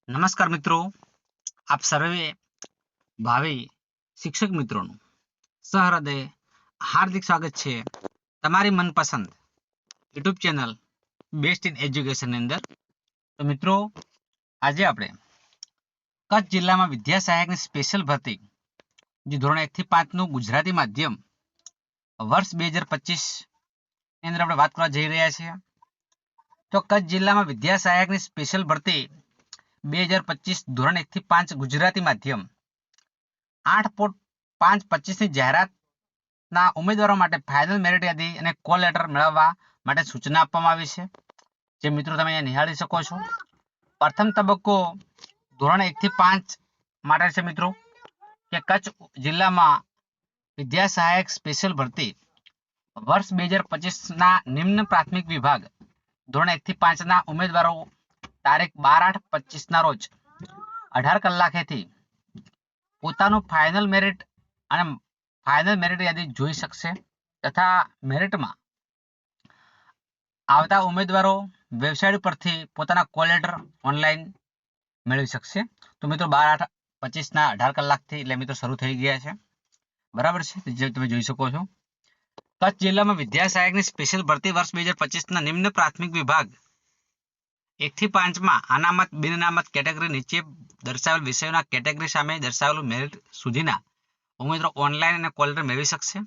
નમસ્કાર મિત્રો, આપ સર્વે ભાવિ શિક્ષક મિત્રોનું સહૃદય હાર્દિક સ્વાગત છે તમારી મનપસંદ યુટ્યુબ ચેનલ બેસ્ટ ઇન એજ્યુકેશનની અંદર. તો મિત્રો, આજે આપણે કચ્છ જિલ્લામાં વિદ્યા સહાયકની સ્પેશિયલ ભરતી જે ધોરણ 1 થી 5 નું ગુજરાતી માધ્યમ વર્ષ 2025 ની અંદર આપણે વાત કરવા જઈ રહ્યા છીએ. તો કચ્છ જિલ્લામાં વિદ્યા સહાયકની સ્પેશિયલ ભરતી 2025 ધોરણ 1 થી 5 ગુજરાતી માધ્યમ 8/5/25 ની જાહેરાતના ઉમેદવારો માટે ફાઇનલ મેરિટ યાદી અને કોલ લેટર મેળવવા માટે સૂચના આપવામાં આવી છે, જે મિત્રો તમે અહીંયા નિહાળી શકો છો. પ્રથમ તબક્કો ધોરણ 1 થી 5 માટે છે મિત્રો, કે કચ્છ જિલ્લામાં વિદ્યા સહાયક સ્પેશિયલ ભરતી વર્ષ 2025 ના નિમ્ન પ્રાથમિક વિભાગ ધોરણ 1 થી 5 ના ઉમેદવારો તારીખ 12/8/25 ના રોજ 18 કલાકેથી પોતાનું ફાઇનલ મેરિટ અને ફાઇનલ મેરિટ યાદી જોઈ શકશે, તથા મેરિટમાં આવતા ઉમેદવારો વેબસાઇટ પરથી પોતાના કોલ લેટર ઓનલાઈન મેળવી શકશે. તો મિત્રો 12/8/25 ના 18 કલાકથી એટલે મિત્રો શરૂ થઈ ગયા છે, બરાબર છે, જે તમે જોઈ શકો છો. કચ્છ જિલ્લામાં વિદ્યા સહાયકની સ્પેશિયલ ભરતી વર્ષ 2025 ના નિમ્ન પ્રાથમિક વિભાગ 1 થી 5 માં અનામત બિન અનામત કેટેગરી નીચે દર્શાવેલ વિષયોના કેટેગરી સામે દર્શાવેલું મેરિટ સુધીના ઉમેદવારો ઓનલાઈન અને કોલ લેટર મેળવી શકશે.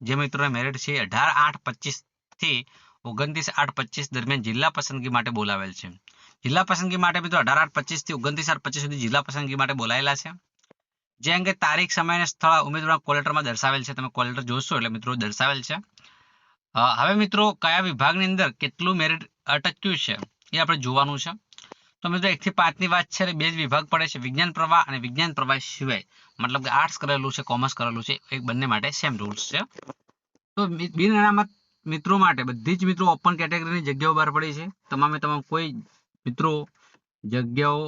જે મિત્રોને મેરિટ છે 18/8/25 થી 29/8/25 દરમિયાન જિલ્લા પસંદગી માટે બોલાવેલ છે. જિલ્લા પસંદગી માટે મિત્રો 18/8/25 થી 29/8/25 સુધી જિલ્લા પસંદગી માટે બોલાયેલા છે. જે અંગે તારીખ, સમય અને સ્થળ ઉમેદવારના કોલ લેટરમાં દર્શાવેલ છે. તમે કોલ લેટર જોશો એટલે મિત્રો દર્શાવેલ છે. હવે મિત્રો કયા વિભાગની અંદર કેટલું મેરિટ અટક્યું છે એ આપણે જોવાનું છે. તો મિત્રો 1 થી 5 ની વાત છે, બે જ વિભાગ પડે છે, વિજ્ઞાન પ્રવાહ અને વિજ્ઞાન પ્રવાહ સિવાય, મતલબ કે આર્ટ્સ કરેલું છે, કોમર્સ કરેલું છે, એ બંને માટે સેમ રૂલ્સ છે. તો બિન અનામત મિત્રો માટે બધી જ મિત્રો ઓપન કેટેગરીની જગ્યાઓ બહાર પડી છે. તમામ કોઈ મિત્રો જગ્યાઓ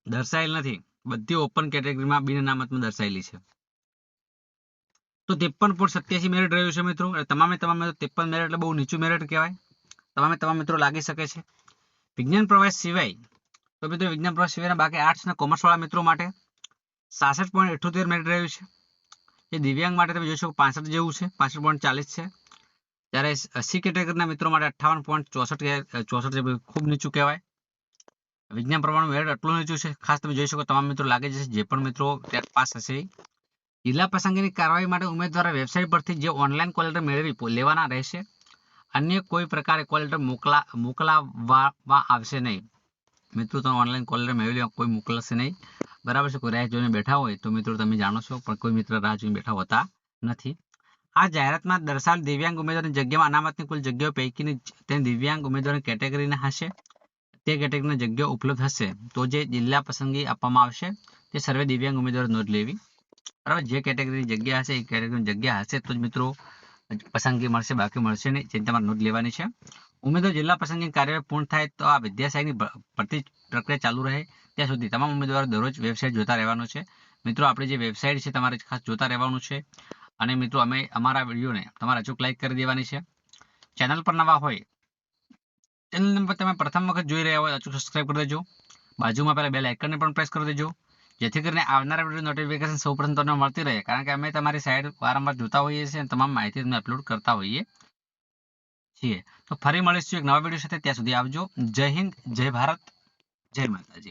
દર્શાવેલ નથી, બધી ઓપન કેટેગરીમાં બિન અનામતમાં દર્શાવેલી છે. તો 53.87 મેરિટ રહ્યું છે મિત્રો. તમામ 53 મેરિટ એટલે બહુ નીચું મેરિટ કહેવાય. તમામ મિત્રો લાગી શકે છે. વિજ્ઞાન પ્રવાહ સિવાય, તો મિત્રો વિજ્ઞાન પ્રવાહ સિવાયના બાકી આર્ટ્સ અને કોમર્સ વાળા મિત્રો માટે 66.78 મેરિટ રહ્યું છે. જે દિવ્યાંગ માટે તમે જોઈ શકો 65 જેવું છે, 65.40 છે. ત્યારે સી કેટેગરીના મિત્રો માટે 58.64 ખૂબ નીચું કહેવાય. વિજ્ઞાન પ્રવાહનું મેરિટ એટલું નીચું છે, ખાસ તમે જોઈ શકો તમામ મિત્રો લાગી જશે, જે પણ મિત્રો ટેટ પાસ હશે. જિલ્લા પસંદગીની કાર્યવાહી માટે ઉમેદવારો વેબસાઇટ પરથી જે ઓનલાઈન કોલ લેટર મેળવી લેવાના રહેશે. અન્ય કોઈ પ્રકારે કોલ લેટર મોકલાવવામાં આવશે નહીં. મિત્રો તમે ઓનલાઈન કોલ લેટર મેળવી કોઈ મોકલશે નહીં, બરાબર છે. કોઈ રાહ જોઈને બેઠા હોય તો મિત્રો તમે જાણો છો, પણ કોઈ મિત્ર રાહ જોઈને બેઠા હોતા નથી. આ જાહેરાતમાં દર્શાવેલ દિવ્યાંગ ઉમેદવારની જગ્યામાં અનામતની કુલ જગ્યાઓ પૈકીની તેની દિવ્યાંગ ઉમેદવારની કેટેગરીના હશે, તે કેટેગરીની જગ્યાઓ ઉપલબ્ધ હશે તો જે જિલ્લા પસંદગી આપવામાં આવશે તે સર્વે દિવ્યાંગ ઉમેદવારો નોંધ લેવી, બરાબર. જે કેટેગરીની જગ્યા હશે એ કેટેગરીની જગ્યા હશે તો જ મિત્રો પસંદગી મળશે, બાકી મળશે નહીં, જેની તમારે નોંધ લેવાની છે. ઉમેદવાર જિલ્લા પસંદગી કાર્યવાહી પૂર્ણ થાય તો આ વિદ્યા સહાયકની ભરતી પ્રક્રિયા ચાલુ રહે ત્યાં સુધી તમામ ઉમેદવારો દરરોજ વેબસાઇટ જોતા રહેવાનું છે. મિત્રો આપણી જે વેબસાઇટ છે તમારે ખાસ જોતા રહેવાનું છે. અને મિત્રો અમે અમારા વિડીયોને તમારે અચૂક લાઈક કરી દેવાની છે. ચેનલ પર નવા હોય, ચેનલ નંબર તમે પ્રથમ વખત જોઈ રહ્યા હોય અચૂક સબસ્ક્રાઇબ કરી દેજો. બાજુમાં પહેલા બેલ આઇકનને પણ પ્રેસ કરી દેજો, જેથી કરીને આવનારા વિડીયો નોટિફિકેશન સૌપ્રથમ તમને મળતી રહે, કારણ કે અમે તમારી સાઇટ વારંવાર જોતા હોઈએ છીએ અને તમામ માહિતી તમને અપલોડ કરતા હોઈએ છીએ. તો ફરી મળીશું એક નવા વિડીયો સાથે. ત્યાં સુધી આવજો. જય હિન્દ, જય ભારત, જય માતાજી.